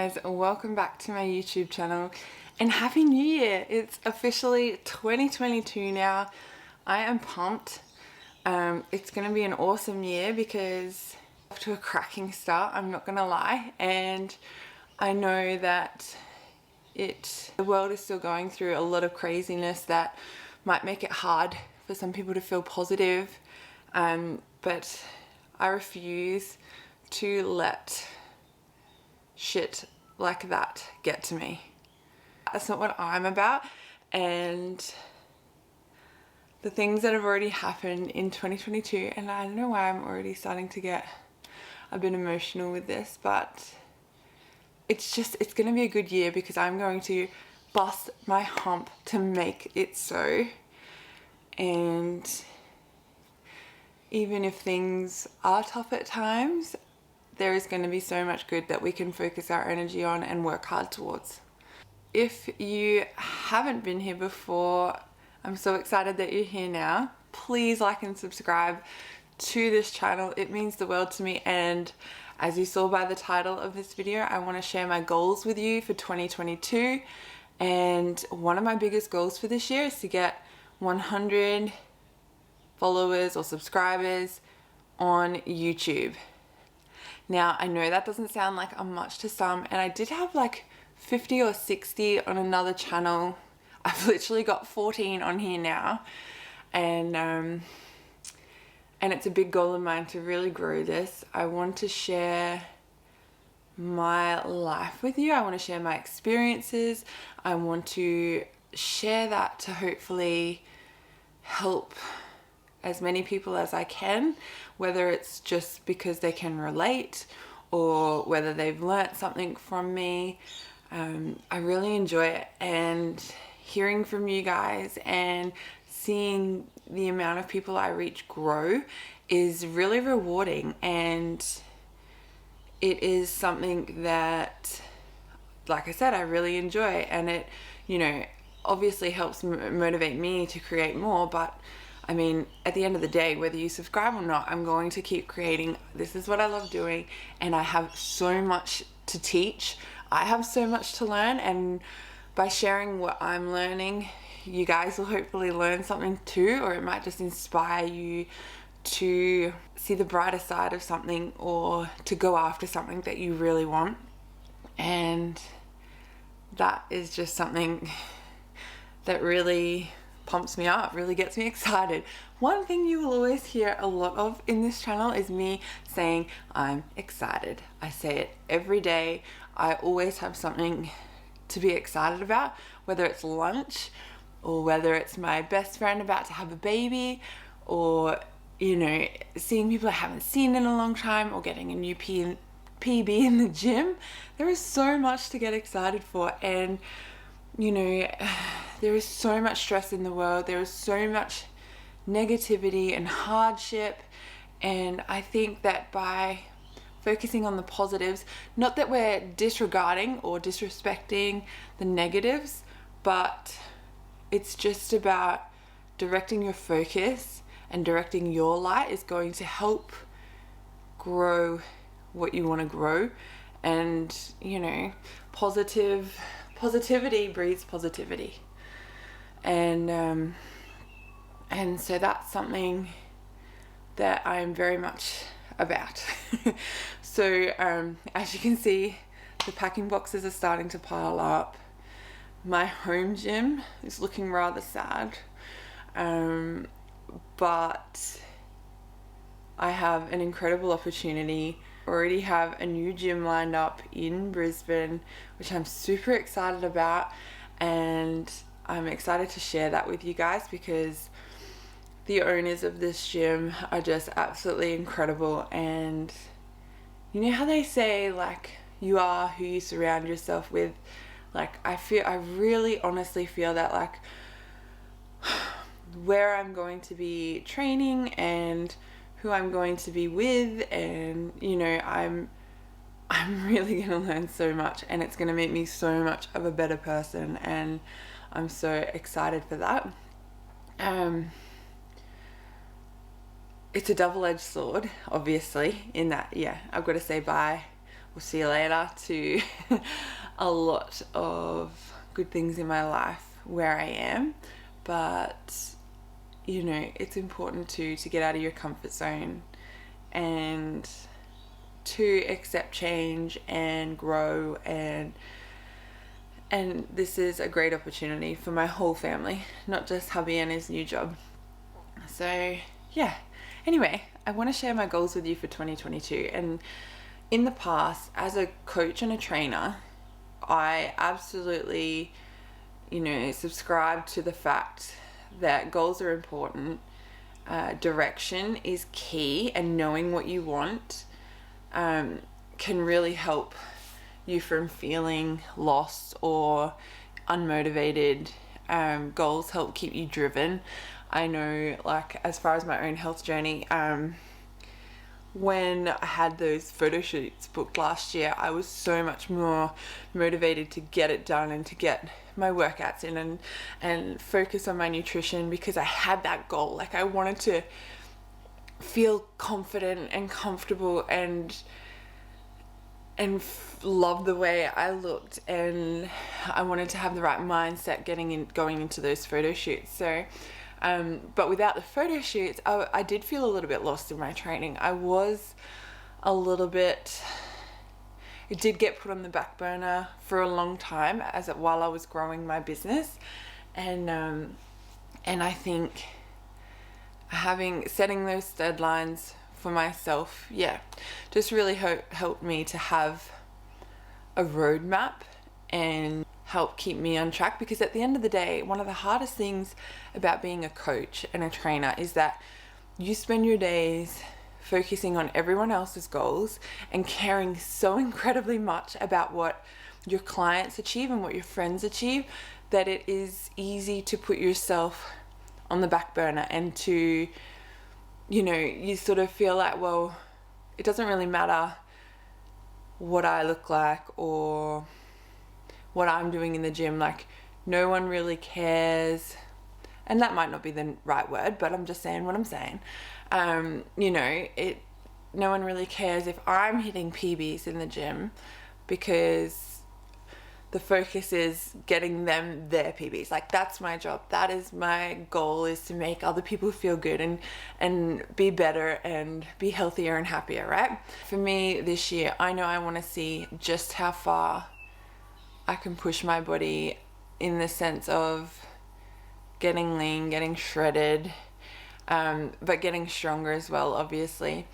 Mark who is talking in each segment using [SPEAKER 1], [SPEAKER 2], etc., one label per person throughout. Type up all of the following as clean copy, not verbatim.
[SPEAKER 1] guys, welcome back to my YouTube channel and Happy New Year. It's officially 2022 now. I am pumped. It's going to be an awesome year because off to a cracking start, I'm not going to lie, and I know that the world is still going through a lot of craziness that might make it hard for some people to feel positive, but I refuse to let shit like that get to me. That's not what I'm about, and the things that have already happened in 2022, and I don't know why I'm already starting to get a bit emotional with this, but it's gonna be a good year because I'm going to bust my hump to make it so. And even if things are tough at times, there is going to be so much good that we can focus our energy on and work hard towards. If you haven't been here before, I'm so excited that you're here now. Please like and subscribe to this channel. It means the world to me, and as you saw by the title of this video, I want to share my goals with you for 2022. And one of my biggest goals for this year is to get 100 followers or subscribers on YouTube. Now, I know that doesn't sound like a much to some, and I did have like 50 or 60 on another channel. I've literally got 14 on here now, and it's a big goal of mine to really grow this. I want to share my life with you. I want to share my experiences. I want to share that to hopefully help as many people as I can, whether it's just because they can relate or whether they've learnt something from me. I really enjoy it, and hearing from you guys and seeing the amount of people I reach grow is really rewarding, and it is something that, like I said, I really enjoy, and it, you know, obviously helps motivate me to create more. But I mean, at the end of the day, whether you subscribe or not, I'm going to keep creating. This is what I love doing, and I have so much to teach. I have so much to learn, and by sharing what I'm learning, you guys will hopefully learn something too, or it might just inspire you to see the brighter side of something or to go after something that you really want. And that is just something that really pumps me up, really gets me excited. One thing you will always hear a lot of in this channel is me saying I'm excited. I say it every day. I always have something to be excited about, whether it's lunch or whether it's my best friend about to have a baby, or, you know, seeing people I haven't seen in a long time, or getting a new PB in the gym. There is so much to get excited for, and you know, there is so much stress in the world. There is so much negativity and hardship, and I think that by focusing on the positives, not that we're disregarding or disrespecting the negatives, but it's just about directing your focus and directing your light is going to help grow what you want to grow. And you know, positivity breeds positivity, and so that's something that I'm very much about. So as you can see, the packing boxes are starting to pile up. My home gym is looking rather sad, but I have an incredible opportunity. Already have a new gym lined up in Brisbane, which I'm super excited about, and I'm excited to share that with you guys because the owners of this gym are just absolutely incredible. And you know how they say, like, you are who you surround yourself with? Like, I really honestly feel that, like, where I'm going to be training and who I'm going to be with, and you know, I'm really gonna learn so much, and it's gonna make me so much of a better person, and I'm so excited for that. It's a double-edged sword, obviously, in that, yeah, I've got to say bye or see you later to a lot of good things in my life where I am. But you know, it's important to get out of your comfort zone and to accept change and grow, and this is a great opportunity for my whole family, not just hubby and his new job. So yeah, anyway, I want to share my goals with you for 2022. And in the past, as a coach and a trainer, I absolutely, you know, subscribe to the fact that goals are important, direction is key, and knowing what you want can really help you from feeling lost or unmotivated. Goals help keep you driven. I know, like, as far as my own health journey, when I had those photo shoots booked last year, I was so much more motivated to get it done and to get my workouts in and focus on my nutrition, because I had that goal. Like, I wanted to feel confident and comfortable and love the way I looked, and I wanted to have the right mindset going into those photo shoots. So but without the photo shoots, I did feel a little bit lost in my training. I was a little bit, it did get put on the back burner for a long time while I was growing my business. And I think setting those deadlines for myself, just really helped me to have a roadmap and help keep me on track. Because at the end of the day, one of the hardest things about being a coach and a trainer is that you spend your days focusing on everyone else's goals and caring so incredibly much about what your clients achieve and what your friends achieve, that it is easy to put yourself on the back burner and to, you know, you sort of feel like, well, it doesn't really matter what I look like or what I'm doing in the gym. Like, no one really cares. And that might not be the right word, but I'm just saying what I'm saying. You know, no one really cares if I'm hitting PBs in the gym, because the focus is getting them their PBs. Like, that's my job. That is my goal, is to make other people feel good and be better and be healthier and happier, right? For me this year, I know I want to see just how far I can push my body, in the sense of getting lean, getting shredded, but getting stronger as well, obviously.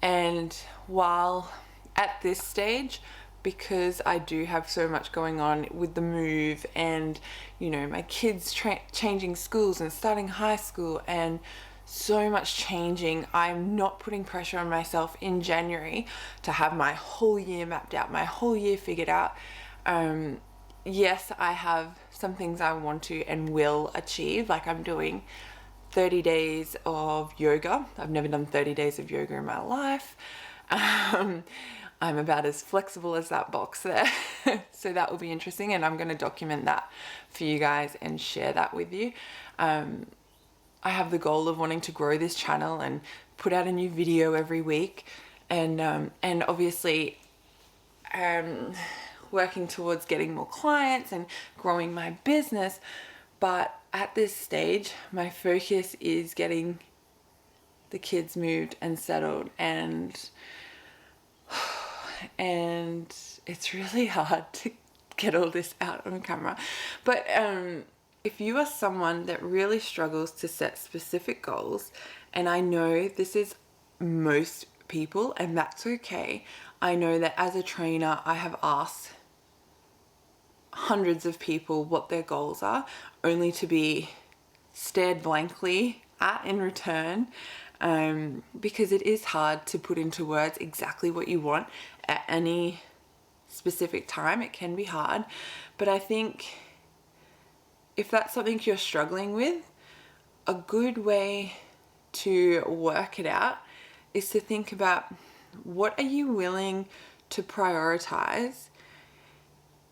[SPEAKER 1] And while at this stage, because I do have so much going on with the move and, you know, my kids changing schools and starting high school and so much changing, I'm not putting pressure on myself in January to have my whole year mapped out, my whole year figured out. Yes, I have some things I want to and will achieve. Like, I'm doing 30 days of yoga. I've never done 30 days of yoga in my life. I'm about as flexible as that box there. So that will be interesting, and I'm going to document that for you guys and share that with you. I have the goal of wanting to grow this channel and put out a new video every week, and obviously working towards getting more clients and growing my business. But at this stage, my focus is getting the kids moved and settled, and it's really hard to get all this out on camera. But if you are someone that really struggles to set specific goals, and I know this is most people, and that's okay. I know that as a trainer, I have asked hundreds of people what their goals are, only to be stared blankly at in return, because it is hard to put into words exactly what you want at any specific time. It can be hard, but I think if that's something you're struggling with, a good way to work it out is to think about, what are you willing to prioritize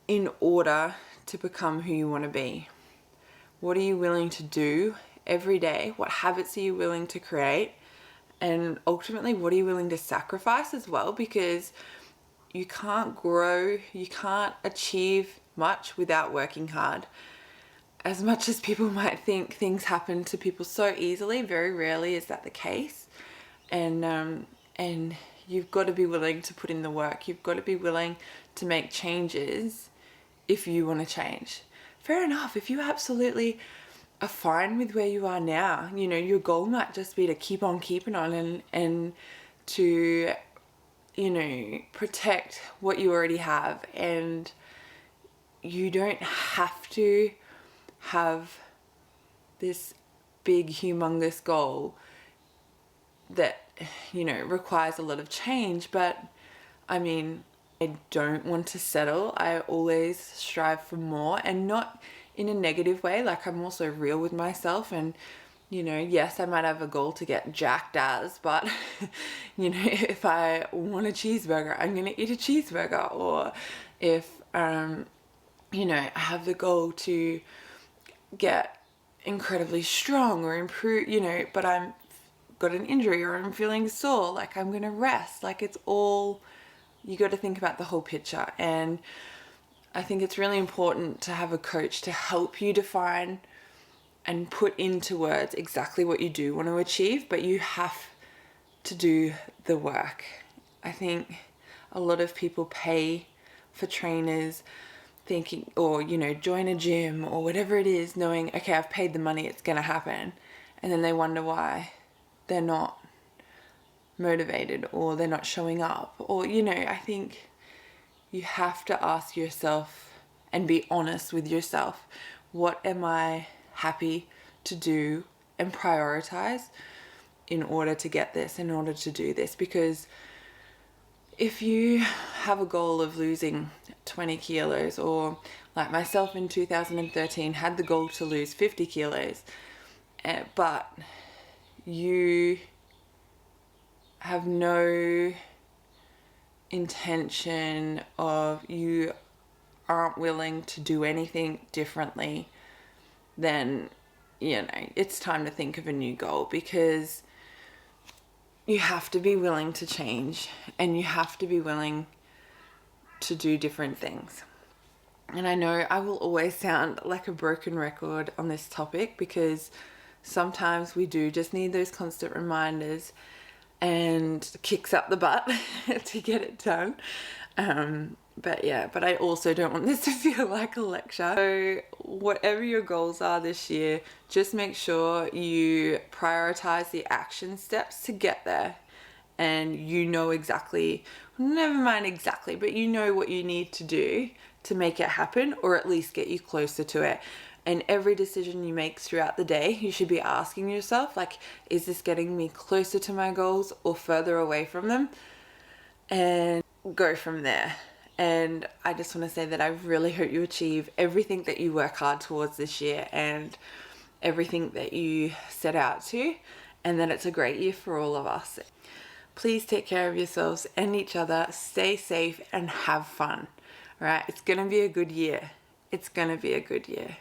[SPEAKER 1] in order to become who you want to be? What are you willing to do every day? What habits are you willing to create? And ultimately, what are you willing to sacrifice as well? Because you can't grow, you can't achieve much without working hard. As much as people might think things happen to people so easily, very rarely is that the case. And you've got to be willing to put in the work. You've got to be willing to make changes if you want to change. Fair enough, if you absolutely are fine with where you are now, you know, your goal might just be to keep on keeping on and to, you know, protect what you already have. And you don't have to have this big, humongous goal that, you know, requires a lot of change. But I mean, I don't want to settle. I always strive for more, and not in a negative way. Like, I'm also real with myself, and, you know, yes, I might have a goal to get jacked as, but you know, if I want a cheeseburger, I'm gonna eat a cheeseburger. Or if you know, I have the goal to get incredibly strong or improve, you know, but I'm got an injury or I'm feeling sore, like, I'm gonna rest. Like, it's all, you got to think about the whole picture. And I think it's really important to have a coach to help you define and put into words exactly what you do want to achieve, but you have to do the work. I think a lot of people pay for trainers thinking, or, you know, join a gym or whatever it is, knowing, okay, I've paid the money, it's going to happen. And then they wonder why they're not motivated, or they're not showing up. Or, you know, I think you have to ask yourself and be honest with yourself. What am I happy to do and prioritize in order to get this, in order to do this? Because if you have a goal of losing 20 kilos, or like myself in 2013 had the goal to lose 50 kilos, but you have no intention of, you aren't willing to do anything differently, then, you know, it's time to think of a new goal. Because you have to be willing to change, and you have to be willing to do different things. And I know I will always sound like a broken record on this topic, because sometimes we do just need those constant reminders and kicks up the butt to get it done. But I also don't want this to feel like a lecture. So whatever your goals are this year, just make sure you prioritize the action steps to get there. And you know exactly, never mind exactly, but you know what you need to do to make it happen, or at least get you closer to it. And every decision you make throughout the day, you should be asking yourself, like, is this getting me closer to my goals or further away from them? And go from there. And I just want to say that I really hope you achieve everything that you work hard towards this year, and everything that you set out to, and that it's a great year for all of us. Please take care of yourselves and each other. Stay safe and have fun. All right? It's going to be a good year. It's going to be a good year.